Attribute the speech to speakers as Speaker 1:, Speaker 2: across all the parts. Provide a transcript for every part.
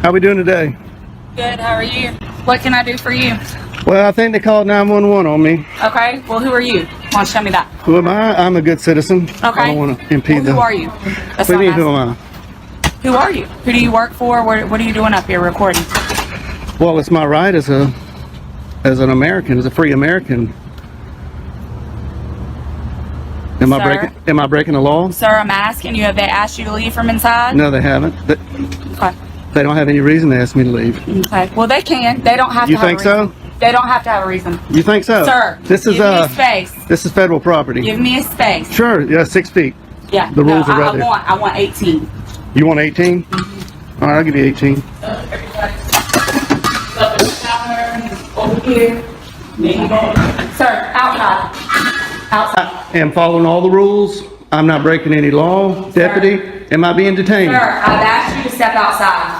Speaker 1: How we doing today?
Speaker 2: Good, how are you? What can I do for you?
Speaker 1: Well, I think they called 911 on me.
Speaker 2: Okay, well, who are you? Why don't you tell me that?
Speaker 1: Who am I? I'm a good citizen.
Speaker 2: Okay.
Speaker 1: I don't want to impede
Speaker 2: Who are you?
Speaker 1: What do you mean, who am I?
Speaker 2: Who are you? Who do you work for? What are you doing up here recording?
Speaker 1: Well, it's my right as an American, as a free American. Am I breaking the law?
Speaker 2: Sir, I'm asking you, have they asked you to leave from inside?
Speaker 1: No, they haven't.
Speaker 2: Okay.
Speaker 1: They don't have any reason to ask me to leave.
Speaker 2: Okay. Well, they can. They don't have to
Speaker 1: You
Speaker 2: have
Speaker 1: think
Speaker 2: a reason.
Speaker 1: so?
Speaker 2: They don't have to have a reason.
Speaker 1: You think so?
Speaker 2: Sir,
Speaker 1: this is
Speaker 2: give me a space.
Speaker 1: This is federal property.
Speaker 2: Give me a space.
Speaker 1: Sure, yeah, 6 feet.
Speaker 2: Yeah.
Speaker 1: The rules are right there.
Speaker 2: I want 18.
Speaker 1: You want 18? All right, I'll give you 18.
Speaker 2: Over here. Sir, outside. Outside.
Speaker 1: I am following all the rules. I'm not breaking any law. Deputy, am I being detained?
Speaker 2: Sir, I've asked you to step outside.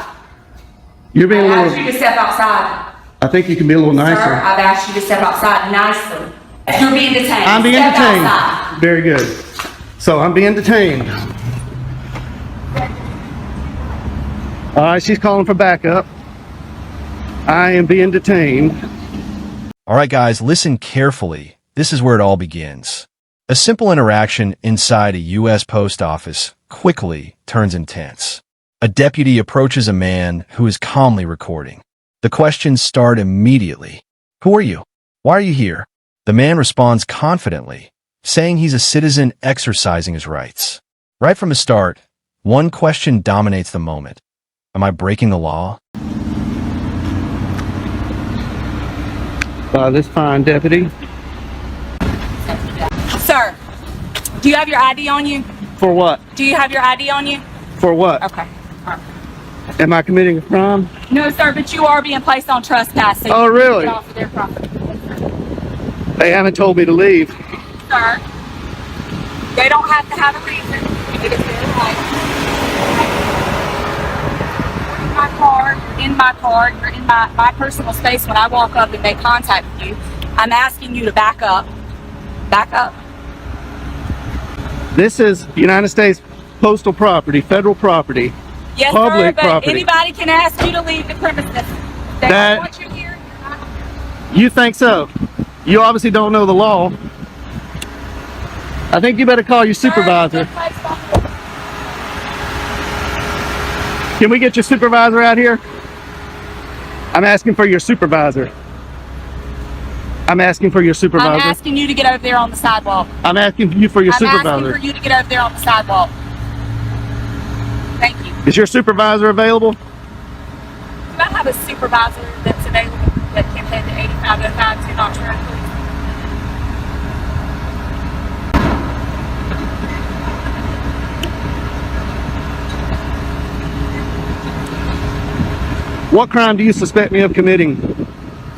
Speaker 1: You're being
Speaker 2: I've asked you to step outside.
Speaker 1: I think you can be a little nicer.
Speaker 2: Sir, I've asked you to step outside nicely. You're being detained.
Speaker 1: I'm being
Speaker 2: step
Speaker 1: detained.
Speaker 2: Outside.
Speaker 1: Very good. So I'm being detained. All right, she's calling for backup. I am being detained.
Speaker 3: All right, guys, listen carefully. This is where it all begins. A simple interaction inside a U.S. post office quickly turns intense. A deputy approaches a man who is calmly recording. The questions start immediately. Who are you? Why are you here? The man responds confidently, saying he's a citizen exercising his rights. Right from the start, one question dominates the moment. Am I breaking the law?
Speaker 1: This fine deputy.
Speaker 2: Sir, do you have your ID on you?
Speaker 1: For what?
Speaker 2: Do you have your ID on you?
Speaker 1: For what?
Speaker 2: Okay. All right.
Speaker 1: Am I committing a crime?
Speaker 2: No, sir, but you are being placed on trespass. So
Speaker 1: Oh,
Speaker 2: you
Speaker 1: really?
Speaker 2: Get off of their property.
Speaker 1: They haven't told me to leave.
Speaker 2: Sir, they don't have to have a reason. It is their right. You're in my car, you're in my personal space. When I walk up and make contact with you, I'm asking you to back up. Back up.
Speaker 1: This is United States postal property, federal property,
Speaker 2: Yes,
Speaker 1: public
Speaker 2: sir, but
Speaker 1: property.
Speaker 2: anybody can ask you to leave the premises. They
Speaker 1: That-
Speaker 2: don't want you here. You're not.
Speaker 1: You think so? You obviously don't know the law. I think you better call your supervisor. Can we get your supervisor out here? I'm asking for your supervisor. I'm asking for your supervisor.
Speaker 2: I'm asking you to get over there on the sidewalk.
Speaker 1: I'm asking you for your
Speaker 2: I'm
Speaker 1: supervisor.
Speaker 2: asking for you to get over there on the sidewalk. Thank you.
Speaker 1: Is your supervisor available?
Speaker 2: Do I have a supervisor that's available that can head to 8505 to Notch Road, please?
Speaker 1: What crime do you suspect me of committing?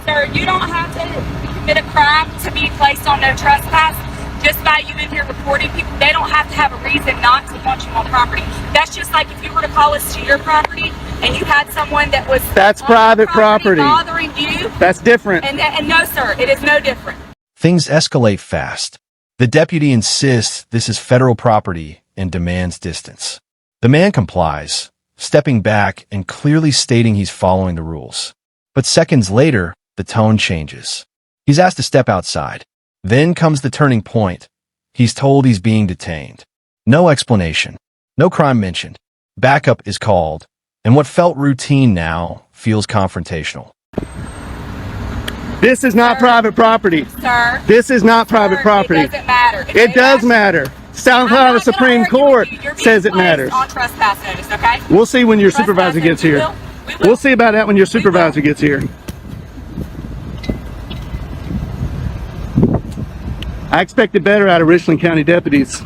Speaker 2: Sir, you don't have to commit a crime to be placed on no trespass. Just by you in here reporting people, they don't have to have a reason not to want you on property. That's just like if you were to call us to your property and you had someone that was
Speaker 1: That's private property
Speaker 2: bothering you.
Speaker 1: That's different.
Speaker 2: And no, sir, it is no different.
Speaker 3: Things escalate fast. The deputy insists this is federal property and demands distance. The man complies, stepping back and clearly stating he's following the rules. But seconds later, the tone changes. He's asked to step outside. Then comes the turning point. He's told he's being detained. No explanation. No crime mentioned. Backup is called. And what felt routine now feels confrontational.
Speaker 1: This is not private property.
Speaker 2: Sir.
Speaker 1: This is not private property.
Speaker 2: It doesn't matter.
Speaker 1: It does matter. South Carolina Supreme Court says it matters.
Speaker 2: On trespass notice, okay?
Speaker 1: We'll see when your supervisor gets here. We'll see about that when your supervisor gets here. I expected better out of Richland County deputies.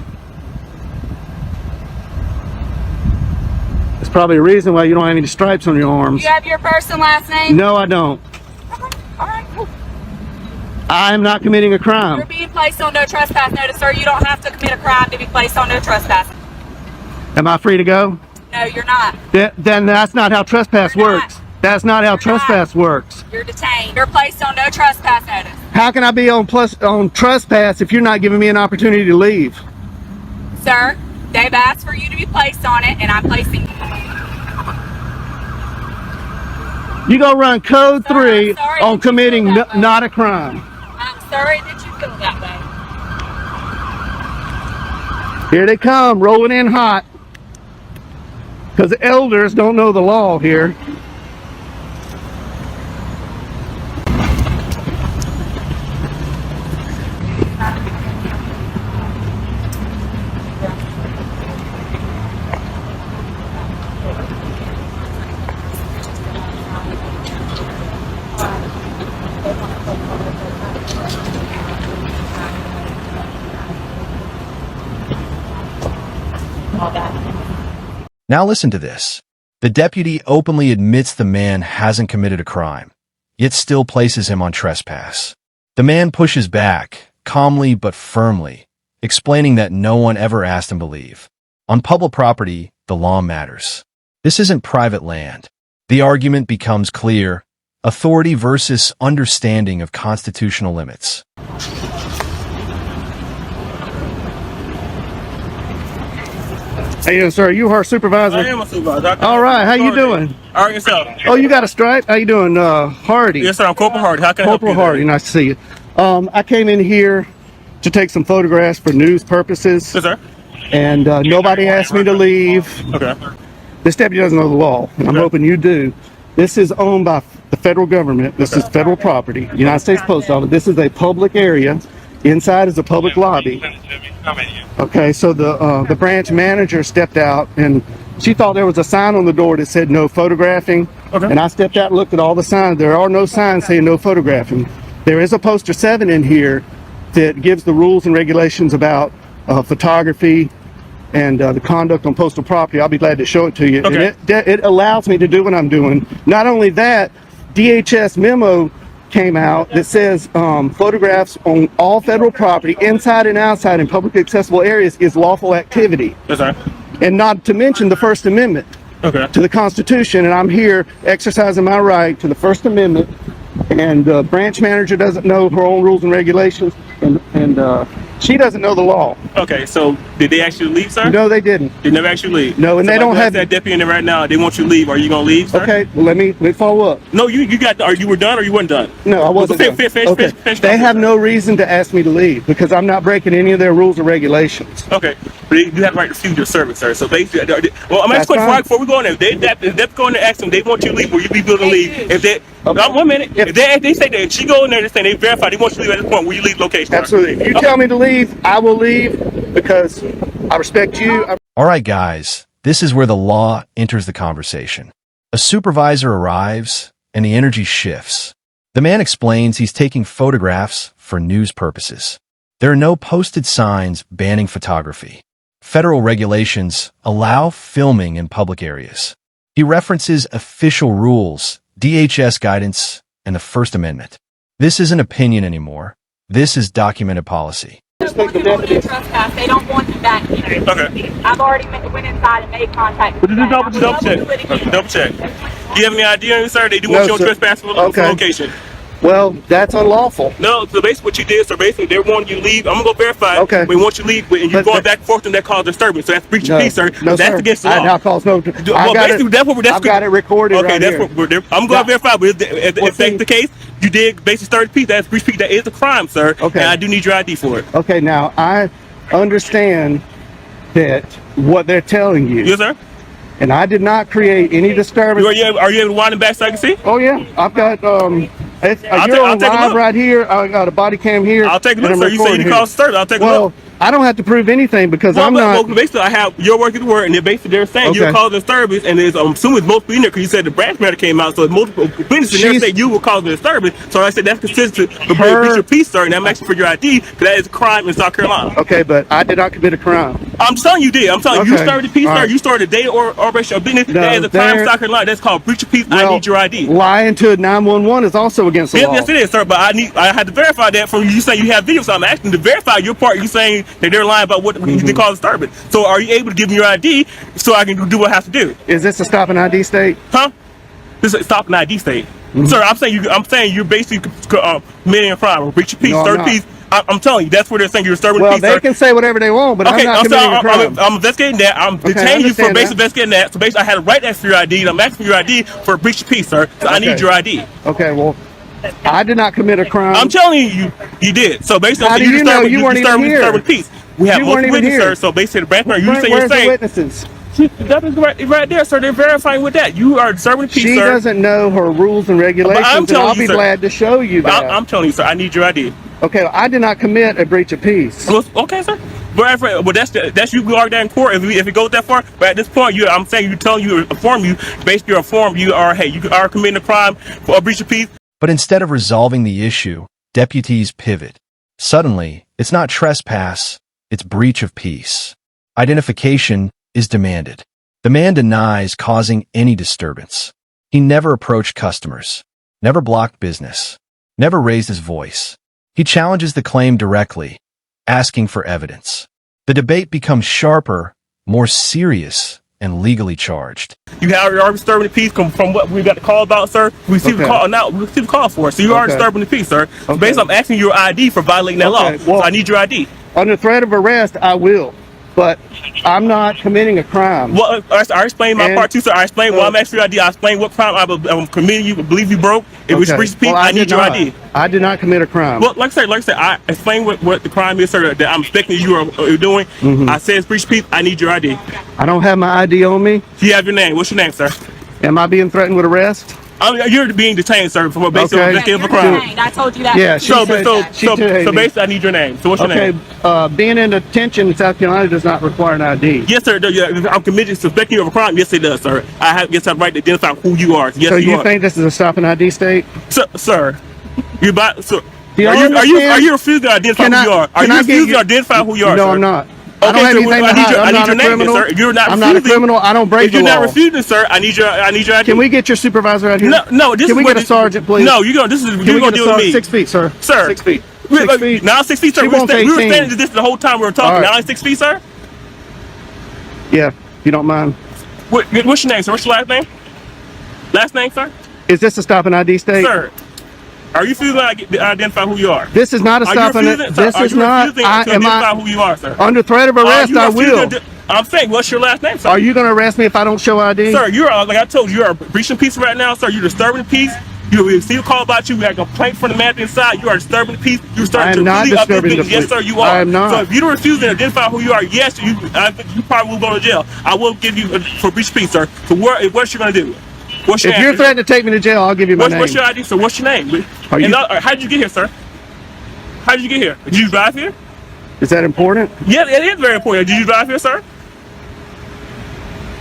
Speaker 1: There's probably a reason why you don't have any stripes on your arms.
Speaker 2: You have your first and last name?
Speaker 1: No, I don't.
Speaker 2: Okay. All right, cool.
Speaker 1: I am not committing a
Speaker 2: You're
Speaker 1: crime.
Speaker 2: being placed on no trespass notice, sir. You don't have to commit a crime to be placed on no trespass.
Speaker 1: Am I free to go?
Speaker 2: No, you're not.
Speaker 1: Then that's not how trespass
Speaker 2: You're not.
Speaker 1: works. That's not how trespass works.
Speaker 2: You're detained. You're placed on no trespass notice.
Speaker 1: How can I be on trespass if you're not giving me an opportunity to leave?
Speaker 2: Sir, they've asked for you to be placed on it, and I'm placing you.
Speaker 1: You gonna run code 3
Speaker 2: I'm sorry
Speaker 1: on
Speaker 2: that you
Speaker 1: committing
Speaker 2: feel that way.
Speaker 1: not a crime.
Speaker 2: I'm sorry that you feel that way.
Speaker 1: Here they come, rolling in hot. Because the elders don't know the law here.
Speaker 3: Now listen to this. The deputy openly admits the man hasn't committed a crime, yet still places him on trespass. The man pushes back, calmly but firmly, explaining that no one ever asked him to leave. On public property, the law matters. This isn't private land. The argument becomes clear: authority versus understanding of constitutional limits.
Speaker 1: Hey, sir, you our supervisor?
Speaker 4: I am a supervisor.
Speaker 1: All right, how you doing?
Speaker 4: All right, yourself.
Speaker 1: Oh, you got a stripe? How you doing, Hardy?
Speaker 4: Yes, sir. I'm Corporal Hardy. How can I help you?
Speaker 1: Corporal Hardy, nice to see you. I came in here to take some photographs for news purposes.
Speaker 4: Yes, sir.
Speaker 1: And nobody asked me to leave.
Speaker 4: Okay.
Speaker 1: This deputy doesn't know the law, and I'm hoping you do. This is owned by the federal government. This is federal property. United States Post Office. This is a public area. Inside is a public lobby. Okay, so the branch manager stepped out, and she thought there was a sign on the door that said no photographing.
Speaker 4: Okay.
Speaker 1: And I stepped out and looked at all the signs. There are no signs saying no photographing. There is a poster 7 in here that gives the rules and regulations about photography and the conduct on postal property. I'll be glad to show it to you.
Speaker 4: Okay.
Speaker 1: And it allows me to do what I'm doing. Not only that, DHS memo came out that says photographs on all federal property, inside and outside in public accessible areas, is lawful activity.
Speaker 4: Yes, sir.
Speaker 1: And not to mention the First Amendment
Speaker 4: Okay.
Speaker 1: to the Constitution. And I'm here exercising my right to the First Amendment. And the branch manager doesn't know her own rules and regulations, and she doesn't know the law.
Speaker 4: Okay. So did they actually leave, sir?
Speaker 1: No, they didn't.
Speaker 4: They never actually leave.
Speaker 1: No, and
Speaker 4: So
Speaker 1: they
Speaker 4: if
Speaker 1: don't
Speaker 4: I
Speaker 1: have
Speaker 4: that deputy in there right now. They want you to leave. Are you gonna leave, sir?
Speaker 1: Okay, well, let me follow up.
Speaker 4: No, you got. Are you were done or you weren't done?
Speaker 1: No, I wasn't.
Speaker 4: Finish,
Speaker 1: done.
Speaker 4: finish,
Speaker 1: Okay.
Speaker 4: finish,
Speaker 1: They have no reason to ask me to leave because I'm not breaking any of their rules or regulations.
Speaker 4: Okay, but you have the right to refuse your service, sir. So basically, well, I'm asking
Speaker 1: That's fine.
Speaker 4: before we go in there. If they go in there and ask them, they want you to leave. Will you be able to leave? If they,
Speaker 1: Okay.
Speaker 4: 1 minute. If they say that she go in there and say they verify, they want you to leave at this point. Will you leave location? sir?
Speaker 1: Absolutely. If you tell me to leave, I will leave because I respect you.
Speaker 3: All right, guys, this is where the law enters the conversation. A supervisor arrives, and the energy shifts. The man explains he's taking photographs for news purposes. There are no posted signs banning photography. Federal regulations allow filming in public areas. He references official rules, DHS guidance, and the First Amendment. This isn't opinion anymore. This is documented policy.
Speaker 2: They don't want him on their trespass. They don't want him back here.
Speaker 4: Okay.
Speaker 2: I've already went inside and made contact
Speaker 4: But
Speaker 2: with
Speaker 4: just
Speaker 2: them.
Speaker 4: double check. Double check. Do you have any idea, sir? They do
Speaker 1: No,
Speaker 4: want you on
Speaker 1: sir.
Speaker 4: trespass for
Speaker 1: Okay.
Speaker 4: location.
Speaker 1: Well, that's unlawful.
Speaker 4: No, so basically what you did, so basically they want you to leave. I'm gonna go verify.
Speaker 1: Okay.
Speaker 4: We want you to leave, and you're
Speaker 1: But-
Speaker 4: going back and forth, and that causes disturbance. So that's breach
Speaker 1: No,
Speaker 4: of peace, sir.
Speaker 1: no,
Speaker 4: That's
Speaker 1: sir.
Speaker 4: against the law.
Speaker 1: Now calls no.
Speaker 4: Well, basically, that's what
Speaker 1: I've got it recorded.
Speaker 4: Okay,
Speaker 1: right
Speaker 4: that's
Speaker 1: here.
Speaker 4: what I'm going to verify. But if
Speaker 1: Well,
Speaker 4: that's
Speaker 1: see-
Speaker 4: the case, you did basically start peace. That's breach of peace. That is a crime, sir.
Speaker 1: Okay.
Speaker 4: And I do need your ID for it.
Speaker 1: Okay, now I understand that what they're telling you,
Speaker 4: Yes, sir.
Speaker 1: and I did not create any disturbance.
Speaker 4: Are you able to wind it back so I can see?
Speaker 1: Oh yeah, I've got you're
Speaker 4: I'll
Speaker 1: on
Speaker 4: take a
Speaker 1: live
Speaker 4: look.
Speaker 1: right here. I got a body cam here.
Speaker 4: I'll take a
Speaker 1: and
Speaker 4: look,
Speaker 1: I'm
Speaker 4: sir. You say
Speaker 1: recording
Speaker 4: you
Speaker 1: here.
Speaker 4: cause disturbance. I'll take a
Speaker 1: Well,
Speaker 4: look.
Speaker 1: I don't have to prove anything because I'm not.
Speaker 4: Well, basically, I have your work is the word, and they're basically they're saying
Speaker 1: Okay.
Speaker 4: you're causing disturbance, and there's I'm assuming it's multiple in there because you said the branch matter came out, so it's multiple witnesses in there
Speaker 1: She's-
Speaker 4: saying you were causing disturbance. So I said that's consistent with
Speaker 1: Her-
Speaker 4: breach of peace, sir, and I'm asking for your ID because that is a crime in South Carolina.
Speaker 1: Okay, but I did not commit a crime.
Speaker 4: I'm telling you did. I'm telling you, you
Speaker 1: Okay.
Speaker 4: started peace,
Speaker 1: All
Speaker 4: sir.
Speaker 1: right.
Speaker 4: You started a day or operation of business.
Speaker 1: No,
Speaker 4: that is a crime in
Speaker 1: there-
Speaker 4: South Carolina. That's called breach of peace. I
Speaker 1: Well,
Speaker 4: need your ID.
Speaker 1: Lying to 911 is also against the law.
Speaker 4: Yes, it is, sir. But I had to verify that from you saying you have video. So I'm asking to verify your part. You saying that they're lying about what they call disturbance. So are you able to give me your ID so I can do what I have to do?
Speaker 1: Is this a stop and ID state?
Speaker 4: Huh? This is stop an ID state.
Speaker 1: Mm-hmm.
Speaker 4: Sir, I'm saying you're basically committing a crime or breach of peace,
Speaker 1: No, I'm
Speaker 4: third
Speaker 1: not.
Speaker 4: peace. I'm telling you, that's where they're saying you're disturbing the
Speaker 1: Well,
Speaker 4: peace,
Speaker 1: they
Speaker 4: sir.
Speaker 1: can say whatever they want, but I'm not committing a crime.
Speaker 4: I'm investigating that. I'm
Speaker 1: Okay, I
Speaker 4: detaining you for
Speaker 1: understand
Speaker 4: basic
Speaker 1: that.
Speaker 4: investigating that. So basically, I had a right to ask for your ID, and I'm asking for your ID for a breach of peace, sir. So I need
Speaker 1: Okay.
Speaker 4: your ID.
Speaker 1: Okay, well, I did not commit a crime.
Speaker 4: I'm telling you, you did. So basically,
Speaker 1: How do you know? You weren't even here.
Speaker 4: disturbing peace. We have
Speaker 1: You weren't
Speaker 4: multiple
Speaker 1: even
Speaker 4: witnesses,
Speaker 1: here.
Speaker 4: sir. So basically, the branch you saying
Speaker 1: Where's
Speaker 4: you're
Speaker 1: the
Speaker 4: saying
Speaker 1: witnesses?
Speaker 4: that is right there, sir. They're verifying with that. You are disturbing peace,
Speaker 1: She
Speaker 4: sir.
Speaker 1: doesn't know her rules and regulations, and
Speaker 4: telling
Speaker 1: I'll
Speaker 4: you,
Speaker 1: be
Speaker 4: sir.
Speaker 1: glad to show you that.
Speaker 4: I'm telling you, sir. I need your ID.
Speaker 1: Okay, I did not commit a breach of peace.
Speaker 4: Well, okay, sir. But that's you. We are that in court if it goes that far. But at this point, I'm saying inform you. Basically, you're informed. You are committing a crime for a breach of peace.
Speaker 3: But instead of resolving the issue, deputies pivot. Suddenly, it's not trespass, it's breach of peace. Identification is demanded. The man denies causing any disturbance. He never approached customers, never blocked business, never raised his voice. He challenges the claim directly, asking for evidence. The debate becomes sharper, more serious, and legally charged.
Speaker 4: You are disturbing the peace from what we got the call about, sir. We received a call now. We received a call for it. So you are disturbing the peace, sir. So basically, I'm asking your ID for violating that law.
Speaker 1: Well,
Speaker 4: so I need your ID.
Speaker 1: Under threat of arrest, I will, but I'm not committing a crime.
Speaker 4: Well, I explained my part too, sir. I explained why I'm asking for your ID. I explained what crime I'm committing. You believe you broke. If we breach the peace, I need your ID.
Speaker 1: I did not commit a crime.
Speaker 4: Well, like I said, I explained what the crime is, sir. That I'm expecting you are doing. I said it's breach of peace. I need your ID.
Speaker 1: I don't have my ID on me.
Speaker 4: Do you have your name? What's your name, sir?
Speaker 1: Am I being threatened with arrest?
Speaker 4: You're being detained, sir, for based on investigating a crime.
Speaker 2: I told you that.
Speaker 1: Yeah,
Speaker 4: So basically, I need your name. So what's your name?
Speaker 1: Being in detention in South Carolina does not require an ID.
Speaker 4: Yes, sir. I'm committed to suspecting you of a crime. Yes, it does, sir. I have the right to identify who you are. Yes,
Speaker 1: So
Speaker 4: you
Speaker 1: you
Speaker 4: are.
Speaker 1: think this is a stop and ID state?
Speaker 4: Sir, you about so.
Speaker 1: Do you
Speaker 4: Are
Speaker 1: understand?
Speaker 4: you refusing to identify
Speaker 1: Can
Speaker 4: who
Speaker 1: I-
Speaker 4: you are? Are
Speaker 1: can
Speaker 4: you
Speaker 1: I get
Speaker 4: refusing
Speaker 1: you-
Speaker 4: to identify who you are,
Speaker 1: No,
Speaker 4: sir?
Speaker 1: I'm not. I don't
Speaker 4: Okay,
Speaker 1: have
Speaker 4: so
Speaker 1: anything to hide. I'm
Speaker 4: I need
Speaker 1: not
Speaker 4: your
Speaker 1: a
Speaker 4: name,
Speaker 1: criminal.
Speaker 4: sir. You're not
Speaker 1: I'm not a
Speaker 4: refusing.
Speaker 1: criminal. I don't break
Speaker 4: If
Speaker 1: the
Speaker 4: you're
Speaker 1: law.
Speaker 4: not refusing, sir, I need your ID.
Speaker 1: Can we get your supervisor out here?
Speaker 4: No. This
Speaker 1: Can
Speaker 4: is
Speaker 1: we
Speaker 4: what
Speaker 1: get a sergeant, please?
Speaker 4: No, you're gonna deal with me,
Speaker 1: 6 feet, sir.
Speaker 4: sir.
Speaker 1: 6 feet.
Speaker 4: We-
Speaker 1: 6 feet.
Speaker 4: Now 6 feet, sir.
Speaker 1: She
Speaker 4: We were
Speaker 1: wants
Speaker 4: standing
Speaker 1: 18.
Speaker 4: to this the whole time we were talking.
Speaker 1: All right.
Speaker 4: Now 6 feet, sir.
Speaker 1: Yeah, if you don't mind.
Speaker 4: What's your name, sir? What's your last name? Last name, sir.
Speaker 1: Is this a stop and ID state?
Speaker 4: Sir, are you refusing to identify who you are?
Speaker 1: This is not a stop and ID. This is not.
Speaker 4: To identify who you are, sir?
Speaker 1: Under threat of arrest, I will.
Speaker 4: I'm saying, what's your last name, sir?
Speaker 1: Are you going to arrest me if I don't show ID?
Speaker 4: Sir, you're like I told you, you're breaching peace right now, sir. You're disturbing the peace. You receive a call about you. We had a complaint from the man inside. You are disturbing the peace. You're starting
Speaker 1: I am
Speaker 4: to
Speaker 1: not
Speaker 4: really
Speaker 1: disturbing the
Speaker 4: up Yes,
Speaker 1: peace.
Speaker 4: sir, you are.
Speaker 1: I am not.
Speaker 4: So if you don't refuse to identify who you are, yes, I think you probably will go to jail. I will give you for breach of peace, sir. So what's you gonna do? What's your
Speaker 1: If you're
Speaker 4: name?
Speaker 1: threatening to take me to jail, I'll give you my name.
Speaker 4: What's your ID, sir? What's your name?
Speaker 1: Are you-
Speaker 4: How did you get here, sir? How did you get here? Did you drive here?
Speaker 1: Is that important?
Speaker 4: Yeah, it is very important. Did you drive here, sir?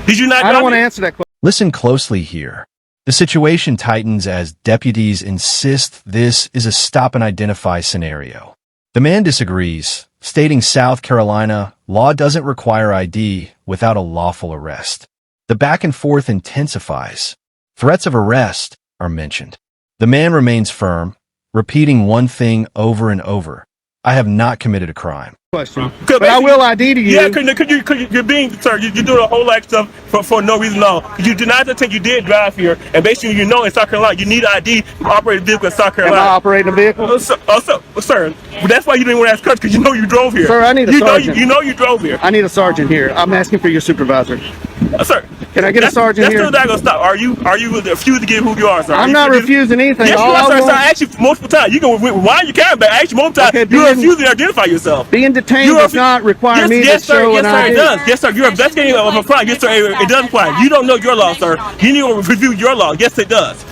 Speaker 4: Did you not?
Speaker 1: I don't want to answer that question.
Speaker 3: Listen closely here. The situation tightens as deputies insist this is a stop and identify scenario. The man disagrees, stating South Carolina law doesn't require ID without a lawful arrest. The back and forth intensifies. Threats of arrest are mentioned. The man remains firm, repeating one thing over and over. I have not committed a crime.
Speaker 1: Question. But I will ID to you.
Speaker 4: Yeah, you're being, sir, you're doing a whole lot of stuff for no reason at all. You denied the thing you did drive here, and basically in South Carolina, you need ID to operate a vehicle in South
Speaker 1: Am
Speaker 4: Carolina.
Speaker 1: I operating a vehicle?
Speaker 4: Sir, that's why you didn't want to ask questions, because you know you drove here.
Speaker 1: Sir, I need a sergeant.
Speaker 4: You know you drove here.
Speaker 1: I need a sergeant here. I'm asking for your supervisor.
Speaker 4: Sir,
Speaker 1: Can I get a sergeant here?
Speaker 4: That's still not going to stop. Are you refusing to give who you are, sir?
Speaker 1: I'm not refusing anything.
Speaker 4: Yes, you
Speaker 1: All
Speaker 4: are, sir.
Speaker 1: I
Speaker 4: Sir,
Speaker 1: want-
Speaker 4: I asked you multiple times. You can rewind your camera back. I asked you multiple times.
Speaker 1: Okay,
Speaker 4: You're refusing to identify yourself.
Speaker 1: Being detained does not require me to show an ID.
Speaker 4: Yes, sir, it does. Yes, sir. You're investigating of a crime. Yes, sir, it does apply. You don't know your law, sir. You need to review your law. Yes, it does.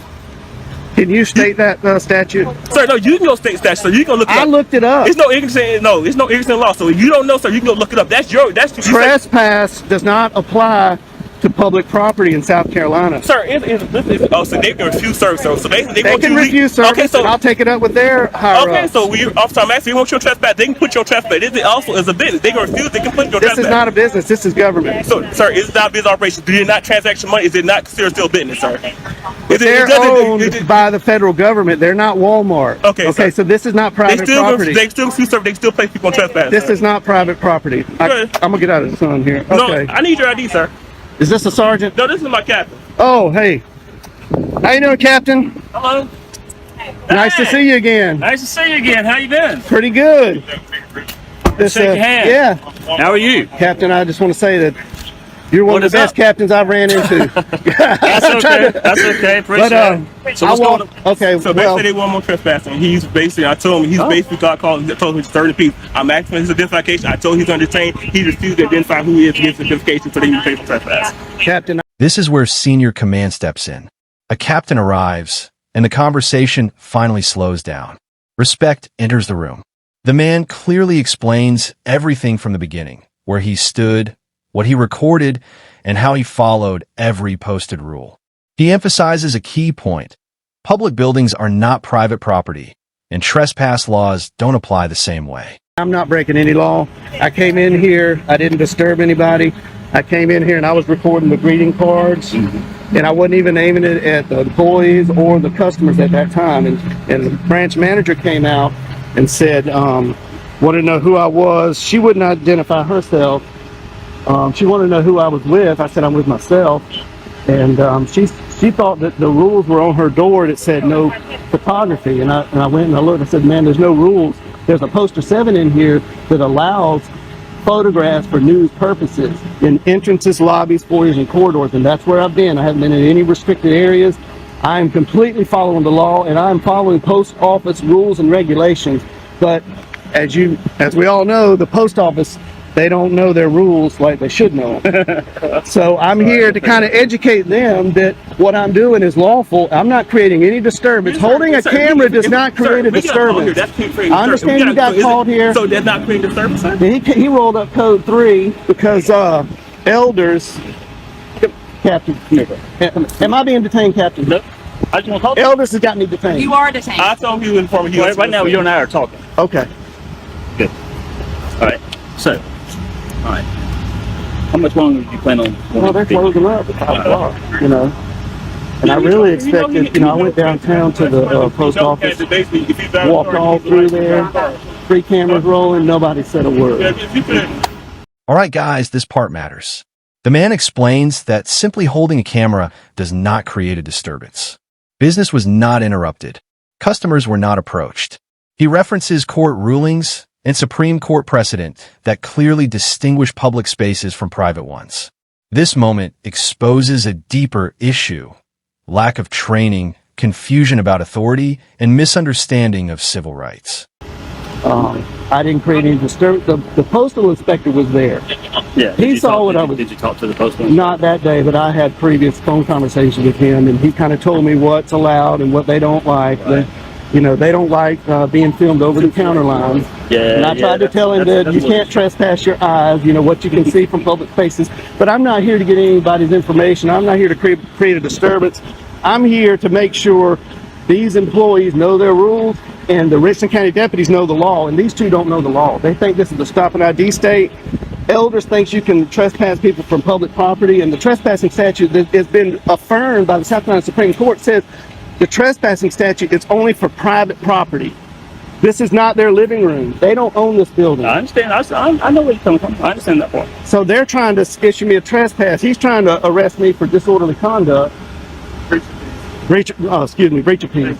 Speaker 1: Can you state that statute?
Speaker 4: Sir, no, you can go state statute, sir. You can look it up.
Speaker 1: I looked it up.
Speaker 4: It's no ignorance law. So if you don't know, sir, you can go look it up. That's
Speaker 1: Trespass does not apply to public property in South Carolina.
Speaker 4: Sir, so they can refuse service. So basically,
Speaker 1: They can refuse service,
Speaker 4: Okay, so
Speaker 1: and I'll take it up with their higher
Speaker 4: okay,
Speaker 1: ups.
Speaker 4: so officer, I'm asking you want your trespass. They can put your trespass. It also is a business. They can refuse. They can put your trespass.
Speaker 1: This is not a business. This is government.
Speaker 4: So, sir, it's not a business operation. Do you not transaction money? Is it not considered still business, sir?
Speaker 1: They're owned by the federal government. They're not Walmart.
Speaker 4: Okay,
Speaker 1: Okay.
Speaker 4: sir.
Speaker 1: So this is not private property.
Speaker 4: They still refuse service. They still place people on trespass.
Speaker 1: This
Speaker 4: sir.
Speaker 1: is not private property. I'm gonna get out of the sun here. Okay.
Speaker 4: No, I need your ID, sir.
Speaker 1: Is this a sergeant?
Speaker 4: No, this is my captain.
Speaker 1: Oh, hey. How you doing, Captain?
Speaker 4: Hello.
Speaker 1: Nice to see you again.
Speaker 5: Nice to see you again. How you been?
Speaker 1: Pretty good. This,
Speaker 5: Shake your hand.
Speaker 1: yeah,
Speaker 5: How are you?
Speaker 1: Captain, I just want to say that you're one
Speaker 5: What
Speaker 1: of
Speaker 5: is
Speaker 1: the best
Speaker 5: up?
Speaker 1: captains I've ran into.
Speaker 5: That's okay. That's okay. Appreciate it. So what's going on?
Speaker 1: Okay,
Speaker 4: So
Speaker 1: well,
Speaker 4: basically, they want more trespassing. He's basically, I told him, he's basically got called, told him 30 people. I'm asking for his identification. I told him he's under detained. He refused to identify who he is, give his identification, so they can pay for trespass.
Speaker 1: Captain,
Speaker 3: This is where senior command steps in. A captain arrives, and the conversation finally slows down. Respect enters the room. The man clearly explains everything from the beginning, where he stood, what he recorded, and how he followed every posted rule. He emphasizes a key point. Public buildings are not private property, and trespass laws don't apply the same way.
Speaker 1: I'm not breaking any law. I came in here, I didn't disturb anybody. I came in here and I was recording the greeting cards, and I wasn't even aiming it at the employees or the customers at that time. And the branch manager came out and said, wanted to know who I was. She wouldn't identify herself. She wanted to know who I was with. I said I'm with myself. And she thought that the rules were on her door that said no photography. And I went and I looked and I said, man, there's no rules. There's a poster 7 in here that allows photographs for news purposes in entrances, lobbies, foyers, and corridors. And that's where I've been. I haven't been in any restricted areas. I am completely following the law, and I am following post office rules and regulations. But as we all know, the post office, they don't know their rules like they should know. So I'm here to kind of educate them that what I'm doing is lawful. I'm not creating any disturbance. Holding a camera does not create a disturbance. I understand you got called here.
Speaker 4: So that's not creating disturbance, sir?
Speaker 1: He rolled up code 3 because elders. Captain, am I being detained, Captain?
Speaker 5: Nope. I just want to talk to you.
Speaker 1: Elders has got me detained.
Speaker 2: You are detained.
Speaker 4: I told you inform you.
Speaker 5: Right now, you and I are talking.
Speaker 1: Okay.
Speaker 5: Good. All right. So, all right. How much longer do you plan on?
Speaker 1: Well, they're closing up at 5 o'clock, you know. And I really expected, I went downtown to the post office, walked all through there, 3 cameras rolling, nobody said a word.
Speaker 3: All right, guys, this part matters. The man explains that simply holding a camera does not create a disturbance. Business was not interrupted. Customers were not approached. He references court rulings and Supreme Court precedent that clearly distinguish public spaces from private ones. This moment exposes a deeper issue: lack of training, confusion about authority, and misunderstanding of civil rights.
Speaker 1: I didn't create any disturbance. The postal inspector was there.
Speaker 5: Yeah.
Speaker 1: He saw what I was.
Speaker 5: Did you talk to the postal?
Speaker 1: Not that day, but I had previous phone conversations with him, and he kind of told me what's allowed and what they don't like.
Speaker 5: Right.
Speaker 1: They don't like being filmed over the counter lines.
Speaker 5: Yeah.
Speaker 1: And I tried to tell him that you can't trespass your eyes, what you can see from public spaces. But I'm not here to get anybody's information. I'm not here to create a disturbance. I'm here to make sure these employees know their rules and the Richland County deputies know the law, and these two don't know the law. They think this is a stop and ID state. Elders thinks you can trespass people from public property, and the trespassing statute that has been affirmed by the South Carolina Supreme Court says the trespassing statute is only for private property. This is not their living room. They don't own this building.
Speaker 5: I understand. I know where you're coming from. I understand that part.
Speaker 1: So they're trying to issue me a trespass. He's trying to arrest me for disorderly conduct. Breach of peace.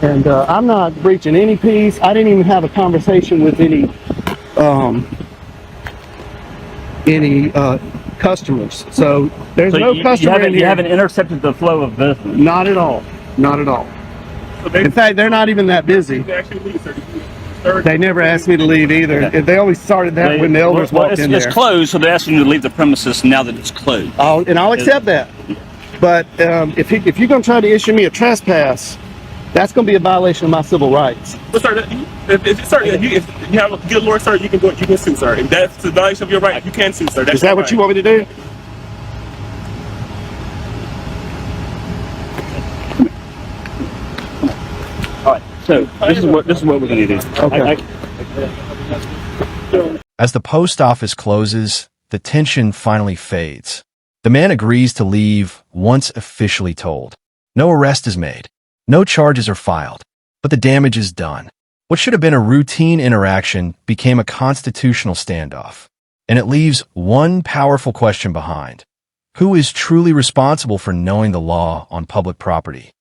Speaker 1: And I'm not breaching any peace. I didn't even have a conversation with any customers. So there's no customer in here.
Speaker 5: You haven't intercepted the flow of business.
Speaker 1: Not at all. Not at all. In fact, they're not even that busy. They never asked me to leave either.
Speaker 5: Okay.
Speaker 1: They always started that when the elders walked in there.
Speaker 5: It's closed, so they're asking you to leave the premises now that it's closed.
Speaker 1: I'll accept that. But if you're going to try to issue me a trespass, that's going to be a violation of my civil rights.
Speaker 4: But sir, if you have a good lawyer, sir, you can sue, sir. If that's a violation of your right, you can sue, sir. That's
Speaker 1: Is that what you want me to do?
Speaker 5: All right. So this is what we're going to do.
Speaker 1: Okay.
Speaker 3: As the post office closes, the tension finally fades. The man agrees to leave once officially told. No arrest is made. No charges are filed. But the damage is done. What should have been a routine interaction became a constitutional standoff. And it leaves one powerful question behind. Who is truly responsible for knowing the law on public property?